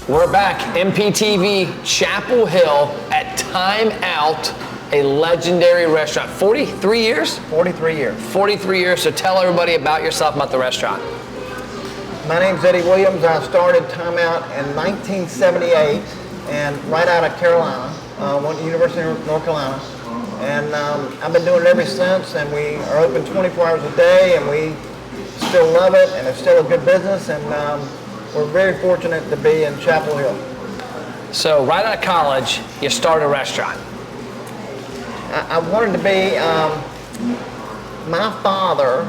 We're back, MPTV Chapel Hill at Time Out, a legendary restaurant. 43 years? 43 years. 43 years, so tell everybody about yourself, about the restaurant. My name's Eddie Williams. I started Time Out in 1978 and right out of Carolina, went to University of North Carolina. And I've been doing it ever since, and we are open 24 hours a day, and we still love it, and it's still a good business, and we're very fortunate to be in Chapel Hill. So right out of college, you started a restaurant. I wanted to be, my father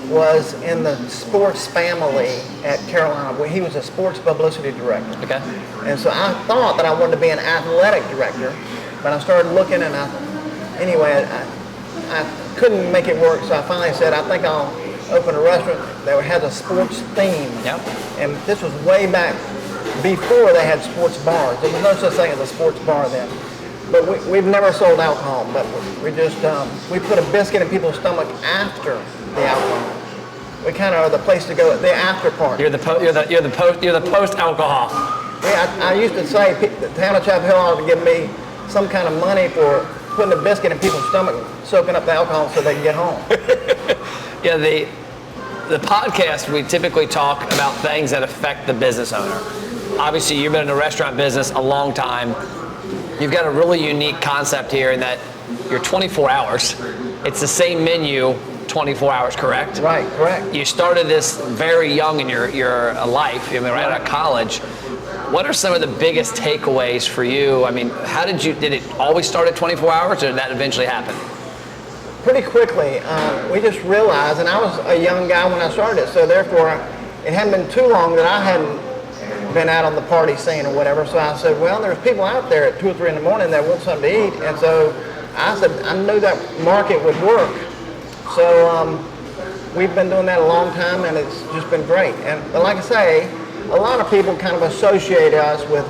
was in the sports family at Carolina, where he was a sports publicity director. Okay. And so I thought that I wanted to be an athletic director, but I started looking, and I couldn't make it work, so I finally said, I think I'll open a restaurant that has a sports theme. Yep. And this was way back before they had sports bars. There was no such thing as a sports bar then. But we've never sold alcohol, but we just, we put a biscuit in people's stomach after the alcohol. We kind of are the place to go at the after party. You're the post alcohol. Yeah, I used to say the town of Chapel Hill ought to give me some kind of money for putting a biscuit in people's stomach, soaking up the alcohol so they can get home. Yeah, the podcast, we typically talk about things that affect the business owner. Obviously, you've been in the restaurant business a long time. You've got a really unique concept here in that you're 24 hours. It's the same menu 24 hours, correct? Right, correct. You started this very young in your life, I mean, right out of college. What are some of the biggest takeaways for you? I mean, did it always start at 24 hours, or did that eventually happen? Pretty quickly, we just realized, and I was a young guy when I started it, so therefore it hadn't been too long that I hadn't been out on the party scene or whatever, so I said, well, there's people out there at 2 or 3 in the morning that want something to eat, and so I said, I knew that market would work. So we've been doing that a long time, and it's just been great. And like I say, a lot of people kind of associate us with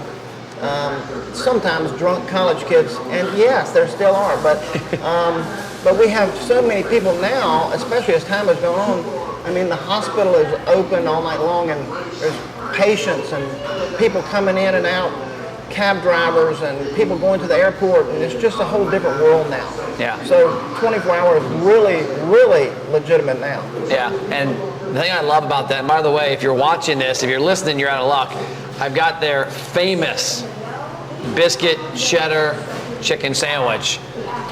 sometimes drunk college kids, and yes, there still are, but we have so many people now, especially as time has gone on. I mean, the hospital is open all night long, and there's patients and people coming in and out, cab drivers and people going to the airport, and it's just a whole different world now. Yeah. So 24 hours really, really legitimate now. Yeah, and the thing I love about that, and by the way, if you're watching this, if you're listening, you're out of luck. I've got their famous biscuit cheddar chicken sandwich.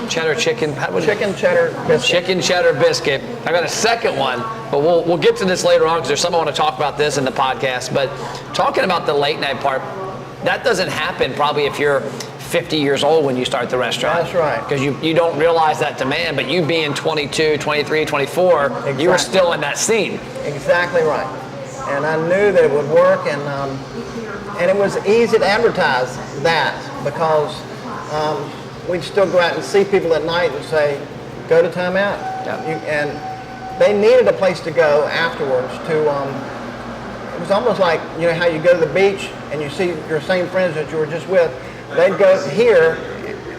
Cheddar chicken, Chicken cheddar biscuit. Chicken cheddar biscuit. I've got a second one, but we'll get to this later on because there's something I want to talk about this in the podcast. But talking about the late night part, that doesn't happen probably if you're 50 years old when you start the restaurant. That's right. Because you don't realize that demand, but you being 22, 23, 24, Exactly. you were still in that scene. Exactly right. And I knew that it would work, and it was easy to advertise that because we'd still go out and see people at night and say, go to Time Out. Yeah. And they needed a place to go afterwards to, it was almost like, you know, how you go to the beach and you see your same friends that you were just with. They'd go here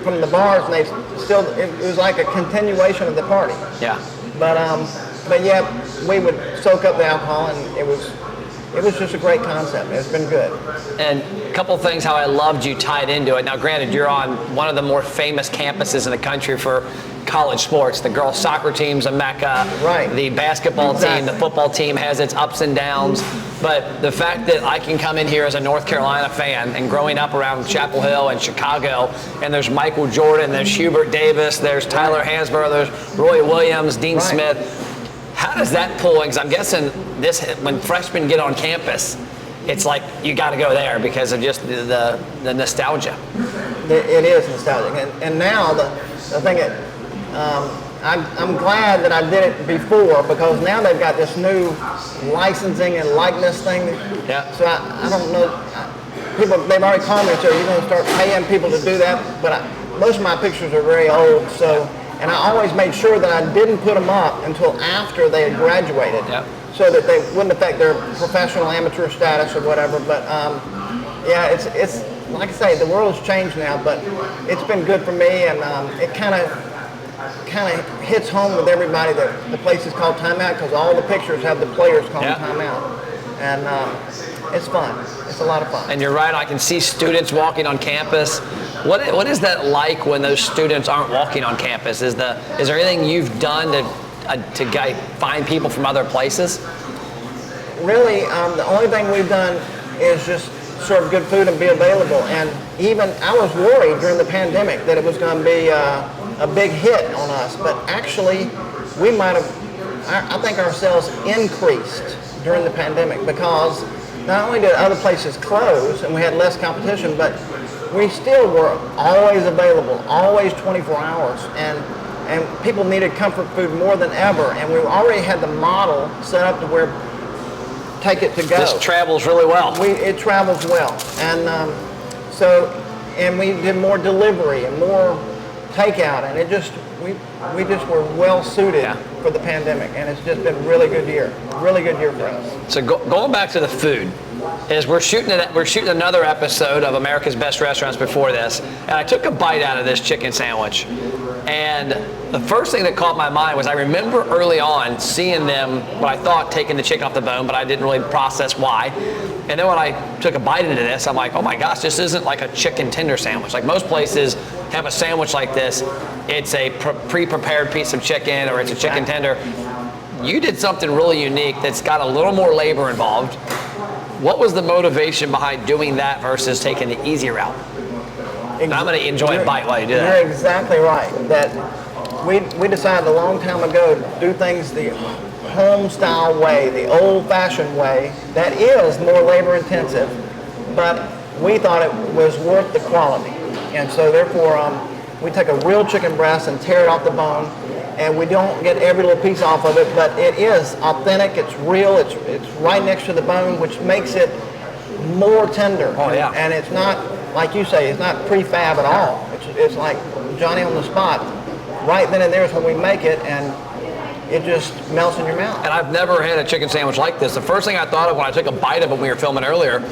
from the bars, and it was like a continuation of the party. Yeah. But yeah, we would soak up the alcohol, and it was just a great concept. It's been good. And a couple of things how I loved you tied into it. Now, granted, you're on one of the more famous campuses in the country for college sports. The girls' soccer team's a mecca. Right. The basketball team, the football team has its ups and downs. But the fact that I can come in here as a North Carolina fan and growing up around Chapel Hill and Chicago, and there's Michael Jordan, there's Hubert Davis, there's Tyler Hansborough, there's Roy Williams, Dean Smith. How does that pull in? Because I'm guessing when freshmen get on campus, it's like you got to go there because of just the nostalgia. It is nostalgic, and now the thing that I'm glad that I did it before, because now they've got this new licensing and likeness thing. Yeah. So I don't know. They've already called me and said, you're going to start paying people to do that, but most of my pictures are very old, so. And I always made sure that I didn't put them up until after they had graduated, so that they wouldn't affect their professional amateur status or whatever. But yeah, it's like I say, the world's changed now, but it's been good for me, and it kind of hits home with everybody that the place is called Time Out, because all the pictures have the players calling Time Out. And It's fun. It's a lot of fun. And you're right, I can see students walking on campus. What is that like when those students aren't walking on campus? Is there anything you've done to find people from other places? Really, the only thing we've done is just serve good food and be available. And even I was worried during the pandemic that it was going to be a big hit on us, but actually we might have, I think our sales increased during the pandemic because not only did other places close and we had less competition, but we still were always available, always 24 hours. And people needed comfort food more than ever. And we already had the model set up to where take it to go. This travels really well. It travels well. And and we did more delivery and more takeout. And we just were well suited for the pandemic. And it's just been a really good year for us. So going back to the food, is we're shooting another episode of America's Best Restaurants before this, and I took a bite out of this chicken sandwich, and the first thing that caught my mind was I remember early on seeing them, what I thought taking the chicken off the bone, but I didn't really process why. And then when I took a bite into this, I'm like, oh my gosh, this isn't like a chicken tender sandwich. Like most places have a sandwich like this, it's a pre-prepared piece of chicken or it's a chicken tender. You did something really unique that's got a little more labor involved. What was the motivation behind doing that versus taking the easy route? And I'm going to enjoy a bite while you do that. You're exactly right. That we decided a long time ago to do things the home style way, the old fashioned way. That is more labor intensive, but we thought it was worth the quality. And so therefore, we take a real chicken breast and tear it off the bone. And we don't get every little piece off of it, but it is authentic, it's real, it's right next to the bone, which makes it more tender. Oh, yeah. And it's not, like you say, it's not prefab at all. It's like Johnny on the spot. Right then and there is when we make it, and it just melts in your mouth. And I've never had a chicken sandwich like this. The first thing I thought of when I took a bite of it when we were filming earlier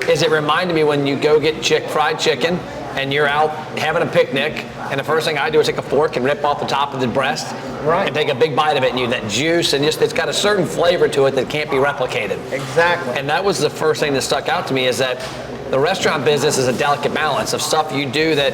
is it reminded me when you go get fried chicken and you're out having a picnic, and the first thing I do is take a fork and rip off the top of the breast, right, and take a big bite of it, and that juice, and just it's got a certain flavor to it that can't be replicated. Exactly. And that was the first thing that stuck out to me, is that the restaurant business is a delicate balance of stuff you do that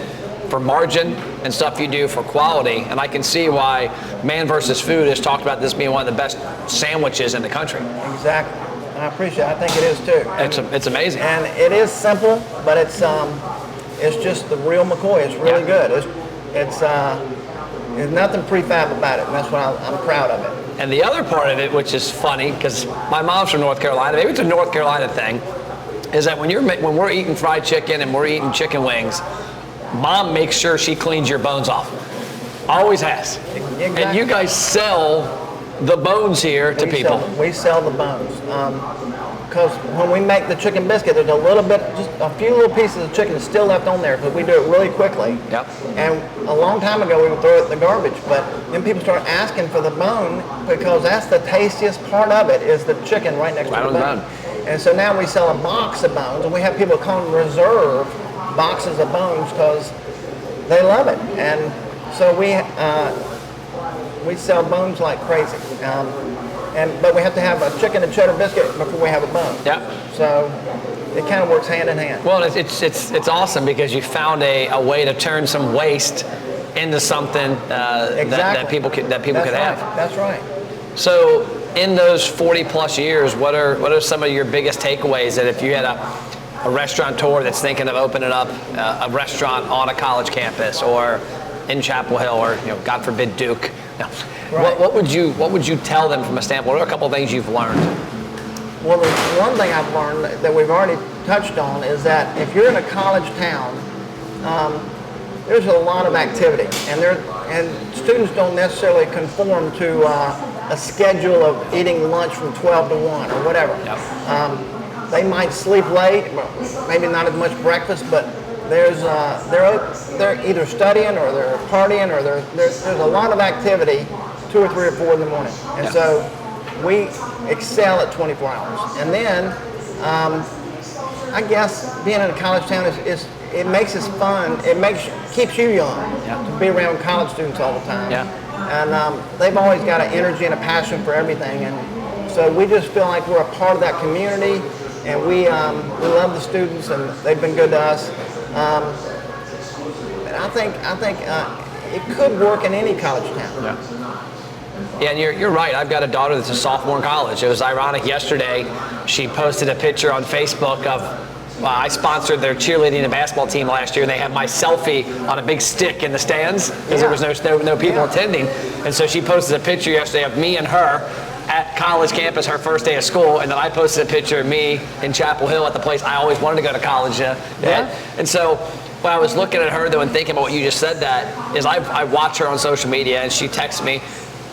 for margin and stuff you do for quality, and I can see why Man vs. Food has talked about this being one of the best sandwiches in the country. Exactly. And I appreciate it. I think it is too. It's amazing. And it is simple, but it's just the real McCoy. It's really good. There's nothing prefab about it, and that's why I'm proud of it. And the other part of it, which is funny, because my mom's from North Carolina, maybe it's a North Carolina thing, is that when we're eating fried chicken and we're eating chicken wings, Mom makes sure she cleans your bones off. Always has. Exactly. And you guys sell the bones here to people. We sell the bones. Because when we make the chicken biscuit, there's a little bit, just a few little pieces of chicken still left on there because we do it really quickly. Yep. And a long time ago, we would throw it in the garbage, but then people start asking for the bone because that's the tastiest part of it, is the chicken right next to the bone. And so now we sell a box of bones, and we have people come and reserve boxes of bones because they love it. And so we sell bones like crazy. But we have to have a chicken and cheddar biscuit before we have a bone. Yep. So it kind of works hand in hand. Well, it's awesome because you found a way to turn some waste into something that people could have. That's right. So in those 40 plus years, what are some of your biggest takeaways that if you had a restaurateur that's thinking of opening up a restaurant on a college campus or in Chapel Hill or God forbid Duke? No. Right. What would you tell them from a standpoint? What are a couple of things you've learned? Well, the one thing I've learned that we've already touched on is that if you're in a college town, there's a lot of activity, and students don't necessarily conform to a schedule of eating lunch from 12 to 1 or whatever. Yep. They might sleep late, maybe not as much breakfast, but they're either studying or they're partying or there's a lot of activity 2 or 3 or 4 in the morning. And so we excel at 24 hours. And then I guess being in a college town it makes us fun. Keeps you young to be around college students all the time. Yeah. And they've always got an energy and a passion for everything. And so we just feel like we're a part of that community. and we love the students, and they've been good to us. And I think it could work in any college town. Yeah, and you're right. I've got a daughter that's a sophomore in college. It was ironic yesterday. She posted a picture on Facebook of, I sponsored their cheerleading and basketball team last year, and they had my selfie on a big stick in the stands because there was no people attending. And so she posted a picture yesterday of me and her at college campus, her first day of school, and then I posted a picture of me in Chapel Hill at the place I always wanted to go to college at. And so when I was looking at her, though, and thinking about what you just said, that is I watch her on social media, and she texts me.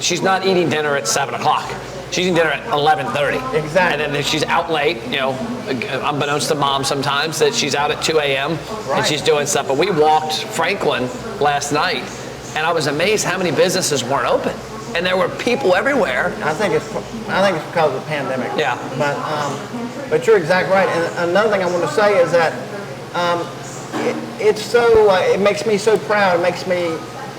She's not eating dinner at 7 o'clock. She's eating dinner at 11:30. Exactly. And then she's out late, unbeknownst to mom sometimes, that she's out at 2 a.m. and she's doing stuff. But we walked Franklin last night, and I was amazed how many businesses weren't open. And there were people everywhere. I think it's because of the pandemic. Yeah. But you're exactly right. And another thing I want to say is that it makes me so proud. It makes me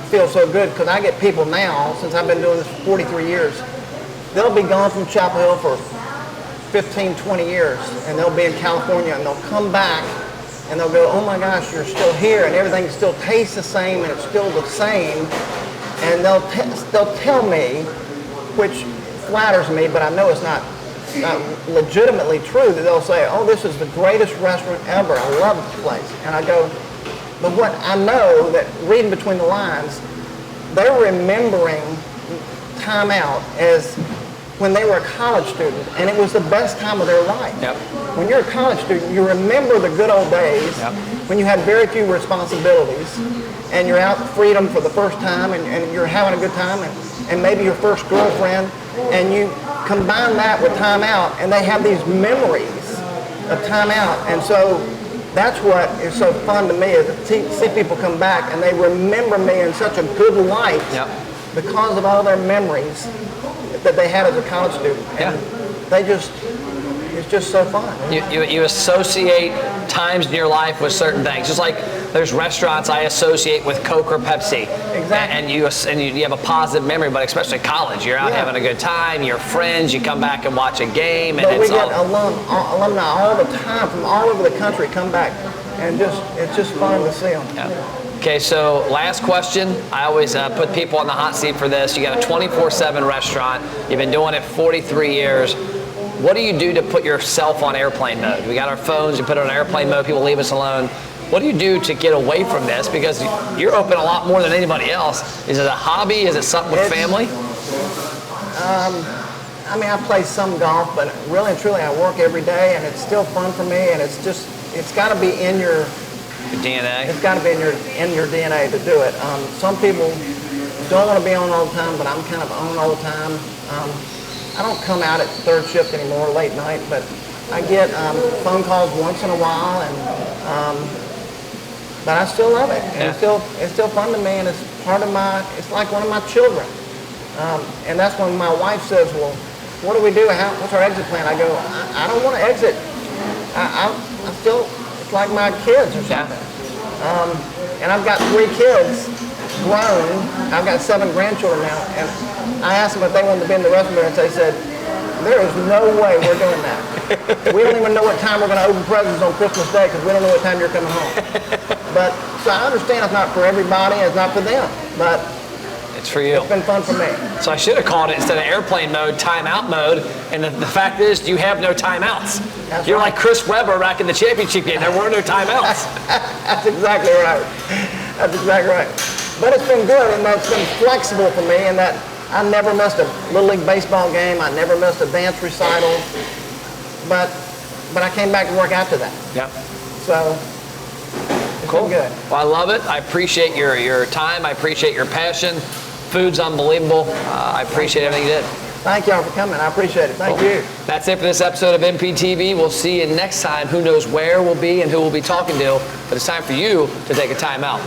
feel so good because I get people now, since I've been doing this for 43 years, they'll be gone from Chapel Hill for 15, 20 years, and they'll be in California, and they'll come back, and they'll go, oh my gosh, you're still here, and everything still tastes the same, and it's still the same, and they'll tell me, which flatters me, but I know it's not legitimately true, that they'll say, oh, this is the greatest restaurant ever, I love this place, and I go, but what I know, that reading between the lines, they're remembering time out as when they were a college student, and it was the best time of their life. Yep. When you're a college student, you remember the good old days when you had very few responsibilities, and you're out in freedom for the first time, and you're having a good time, and maybe your first girlfriend, and you combine that with time out, and they have these memories of time out, and so that's what is so fun to me, is to see people come back and they remember me in such a good light because of all their memories that they had as a college student. And it's just so fun. You associate times in your life with certain things. Just like there's restaurants I associate with Coke or Pepsi. Exactly. And you have a positive memory, but especially college. You're out having a good time, your friends, you come back and watch a game. And but we get alumni all the time from all over the country come back, and it's just fun to see them. Yeah. Okay, so last question. I always put people on the hot seat for this. You got a 24/7 restaurant. You've been doing it 43 years. What do you do to put yourself on airplane mode? We got our phones, you put it on airplane mode, people leave us alone. What do you do to get away from this? Because you're open a lot more than anybody else. Is it a hobby? Is it something with family? I mean, I play some golf, but really and truly I work every day, and it's still fun for me, and it's got to be in your DNA. It's got to be in your DNA to do it. Some people don't want to be on all the time, but I'm kind of on all the time. I don't come out at third shift anymore, late night, but I get phone calls once in a while, and but I still love it. And it's still fun to me, and it's it's like one of my children. And that's when my wife says, well, what do we do? What's our exit plan? I go, I don't want to exit. I still, it's like my kids or something. And I've got 3 kids grown. I've got 7 grandchildren now. And I asked them if they wanted to be in the restaurant, and they said, there is no way we're doing that. We don't even know what time we're going to open presents on Christmas Day because we don't know what time you're coming home. But so I understand it's not for everybody, it's not for them, but it's for you. It's been fun for me. So I should have called it, instead of airplane mode, timeout mode. And the fact is, you have no timeouts. You're like Chris Webber back in the championship game. There were no timeouts. That's exactly right. That's exactly right. But it's been good, and that's been flexible for me, in that I never missed a Little League baseball game. I never missed a dance recital. But I came back to work after that. Yeah. So it's been good. Well, I love it. I appreciate your time. I appreciate your passion. Food's unbelievable. I appreciate everything you did. Thank y'all for coming. I appreciate it. Thank you. That's it for this episode of MPTV. We'll see you next time. Who knows where we'll be and who we'll be talking to, but it's time for you to take a time out.